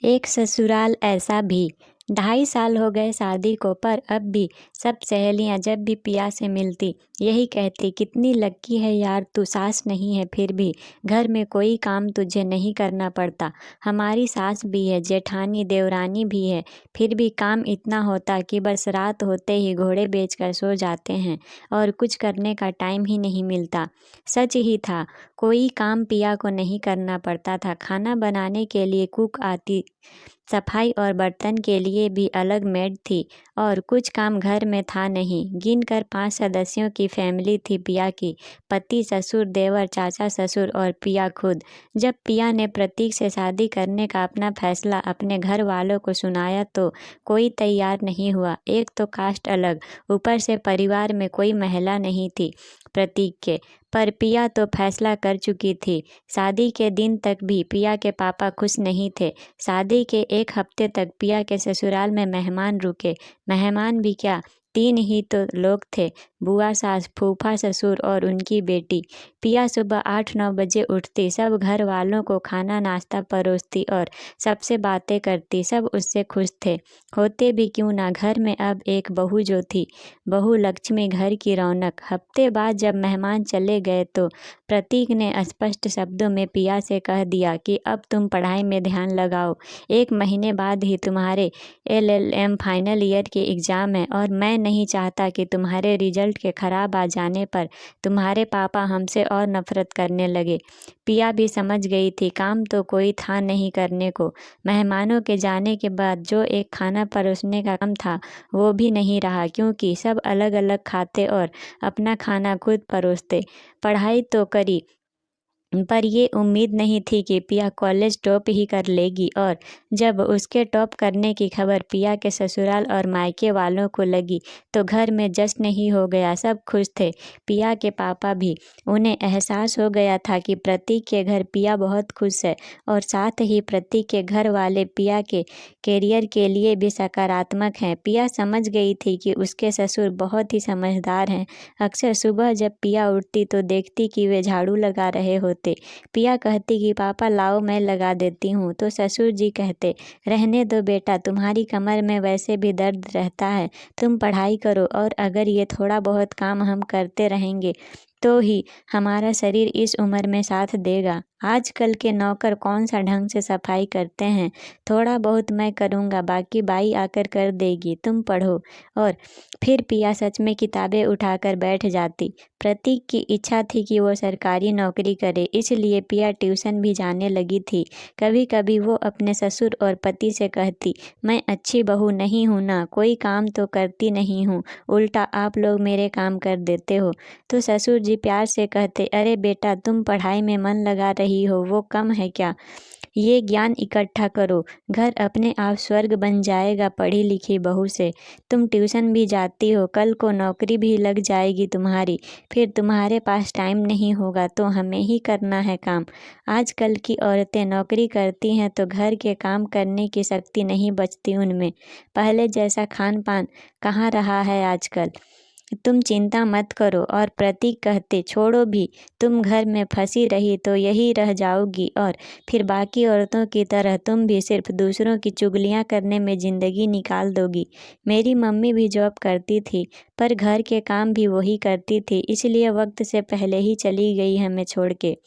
एक ससुराल ऐसा भी। 2.5 साल हो गए शादी को, पर अब भी सब सहेलियां जब भी पिया से मिलती यही कहती, कितनी लक्की है यार तू, सास नहीं है फिर भी घर में कोई काम तुझे नहीं करना पड़ता। हमारी सास भी है, जेठानी देवरानी भी है, फिर भी काम इतना होता कि बस रात होते ही घोड़े बेचकर सो जाते हैं और कुछ करने का टाइम ही नहीं मिलता। सच ही था, कोई काम पिया को नहीं करना पड़ता था। खाना बनाने के लिए कुक आती, सफाई और बर्तन के लिए भी अलग मेड थी, और कुछ काम घर में था नहीं। गिनकर 5 सदस्यों की फैमिली थी पिया की, पति, ससुर, देवर, चाचा ससुर और पिया खुद। जब पिया ने प्रतीक से शादी करने का अपना फैसला अपने घर वालों को सुनाया तो कोई तैयार नहीं हुआ। एक तो कास्ट अलग, ऊपर से परिवार में कोई महिला नहीं थी प्रतीक के। पर पिया तो फैसला कर चुकी थी। शादी के दिन तक भी पिया के पापा खुश नहीं थे। शादी के 1 हफ्ते तक पिया के ससुराल में मेहमान रुके। मेहमान भी क्या, 3 ही तो लोग थे, बुआ, सास, फूफा, ससुर और उनकी बेटी। पिया सुबह 8-9 बजे उठती, सब घर वालों को खाना नाश्ता परोसती और सबसे बातें करती। सब उससे खुश थे, होते भी क्यों ना। घर में अब एक बहू जो थी, बहू लक्ष्मी, घर की रौनक। हफ्ते बाद जब मेहमान चले गए तो प्रतीक ने स्पष्ट शब्दों में पिया से कह दिया कि अब तुम पढ़ाई में ध्यान लगाओ। 1 महीने बाद ही तुम्हारे LLM फाइनल ईयर के एग्ज़ाम है और मैं नहीं चाहता कि तुम्हारे रिजल्ट के खराब आ जाने पर तुम्हारे पापा हमसे और नफरत करने लगे। पिया भी समझ गई थी, काम तो कोई था नहीं करने को। मेहमानों के जाने के बाद जो एक खाना परोसने का काम था वो भी नहीं रहा, क्योंकि सब अलग अलग खाते और अपना खाना खुद परोसते। पढ़ाई तो करी, पर ये उम्मीद नहीं थी कि पिया कॉलेज टॉप ही कर लेगी। और जब उसके टॉप करने की खबर पिया के ससुराल और मायके वालों को लगी तो घर में जश्न ही हो गया। सब खुश थे, पिया के पापा भी। उन्हें एहसास हो गया था कि प्रतीक के घर पिया बहुत खुश है, और साथ ही प्रतीक के घर वाले पिया के करियर के लिए भी सकारात्मक हैं। पिया समझ गई थी कि उसके ससुर बहुत ही समझदार हैं। अक्सर सुबह जब पिया उठती तो देखती कि वे झाड़ू लगा रहे होते। पिया कहती कि पापा लाओ मैं लगा देती हूँ, तो ससुर जी कहते, रहने दो बेटा, तुम्हारी कमर में वैसे भी दर्द रहता है, तुम पढ़ाई करो, और अगर ये थोड़ा बहुत काम हम करते रहेंगे तो ही हमारा शरीर इस उम्र में साथ देगा। आजकल के नौकर कौन सा ढंग से सफाई करते हैं, थोड़ा बहुत मैं करूँगा, बाकी बाई आकर कर देगी, तुम पढ़ो। और फिर पिया सच में किताबें उठाकर बैठ जाती। प्रतीक की इच्छा थी कि वो सरकारी नौकरी करे, इसलिए पिया ट्यूशन भी जाने लगी थी। कभी कभी वो अपने ससुर और पति से कहती, मैं अच्छी बहू नहीं हूँ ना, कोई काम तो करती नहीं हूँ, उल्टा आप लोग मेरे काम कर देते हो। तो ससुर जी प्यार से कहते, अरे बेटा तुम पढ़ाई में मन लगा रही हो, वो कम है क्या, ये ज्ञान इकट्ठा करो, घर अपने आप स्वर्ग बन जाएगा पढ़ी लिखी बहू से। तुम ट्यूशन भी जाती हो, कल को नौकरी भी लग जाएगी तुम्हारी, फिर तुम्हारे पास टाइम नहीं होगा तो हमें ही करना है काम। आजकल की औरतें नौकरी करती हैं तो घर के काम करने की शक्ति नहीं बचती उनमें। पहले जैसा खान पान कहाँ रहा है आजकल। तुम चिंता मत करो। और प्रतीक कहते, छोड़ो भी, तुम घर में फंसी रही तो यही रह जाओगी, और फिर बाकी औरतों की तरह तुम भी सिर्फ दूसरों की चुगलियां करने में ज़िंदगी निकाल दोगी। मेरी मम्मी भी जॉब करती थी, पर घर के काम भी वही करती थी, इसलिए वक्त से पहले ही चली गई हमें छोड़ के।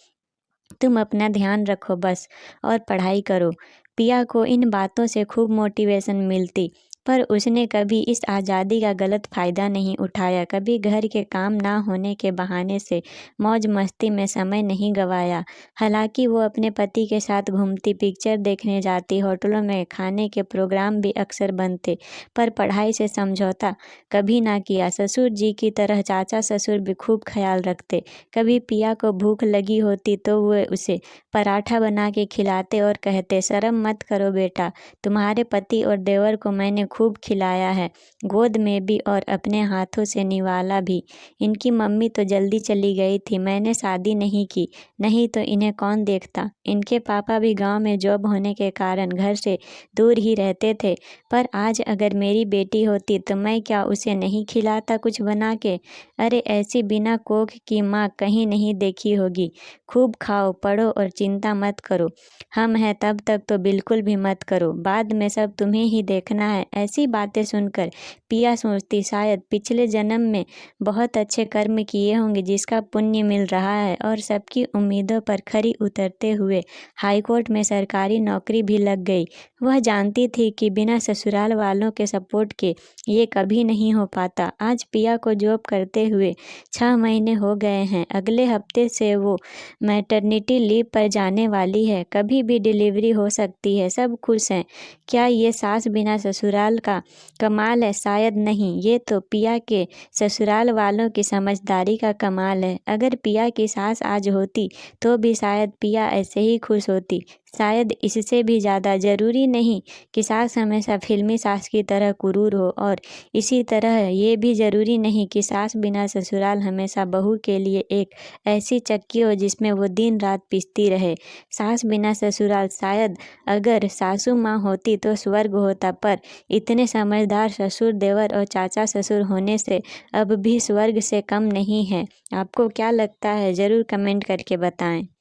तुम अपना ध्यान रखो बस, और पढ़ाई करो। पिया को इन बातों से खूब मोटिवेशन मिलती, पर उसने कभी इस आज़ादी का गलत फ़ायदा नहीं उठाया। कभी घर के काम ना होने के बहाने से मौज मस्ती में समय नहीं गंवाया। हालांकि वो अपने पति के साथ घूमती, पिक्चर देखने जाती, होटलों में खाने के प्रोग्राम भी अक्सर बनते, पर पढ़ाई से समझौता कभी ना किया। ससुर जी की तरह चाचा ससुर भी खूब ख्याल रखते। कभी पिया को भूख लगी होती तो वे उसे पराठा बना के खिलाते और कहते, शर्म मत करो बेटा, तुम्हारे पति और देवर को मैंने खूब खिलाया है, गोद में भी और अपने हाथों से निवाला भी। इनकी मम्मी तो जल्दी चली गई थी, मैंने शादी नहीं की, नहीं तो इन्हें कौन देखता। इनके पापा भी गांव में जॉब होने के कारण घर से दूर ही रहते थे, पर आज अगर मेरी बेटी होती तो मैं क्या उसे नहीं खिलाता कुछ बना के। अरे ऐसी बिना कोख की माँ कहीं नहीं देखी होगी। खूब खाओ, पढ़ो और चिंता मत करो। हम हैं तब तक तो बिल्कुल भी मत करो, बाद में सब तुम्हें ही देखना है। ऐसी बातें सुनकर पिया सोचती शायद पिछले जन्म में बहुत अच्छे कर्म किए होंगे जिसका पुण्य मिल रहा है और सबकी उम्मीदों पर खरी उतरते हुए हाईकोर्ट में सरकारी नौकरी भी लग गई। वह जानती थी कि बिना ससुराल वालों के सपोर्ट के ये कभी नहीं हो पाता। आज पिया को जॉब करते हुए 6 महीने हो गए हैं। अगले हफ्ते से वो मैटरनिटी लीव पर जाने वाली है, कभी भी डिलीवरी हो सकती है। सब खुश हैं। क्या ये सास बिना ससुराल का कमाल है? शायद नहीं, ये तो पिया के ससुराल वालों की समझदारी का कमाल है। अगर पिया की सास आज होती तो भी शायद पिया ऐसे ही खुश होती, शायद इससे भी ज़्यादा। ज़रूरी नहीं कि सास हमेशा फिल्मी सास की तरह क्रूर हो, और इसी तरह ये भी ज़रूरी नहीं कि सास बिना ससुराल हमेशा बहू के लिए एक ऐसी चक्की हो जिसमें वो दिन रात पिसती रहे। सास बिना ससुराल शायद अगर सासू माँ होती तो स्वर्ग होता, पर इतने समझदार ससुर, देवर और चाचा ससुर होने से अब भी स्वर्ग से कम नहीं है। आपको क्या लगता है? ज़रूर कमेंट करके बताएं।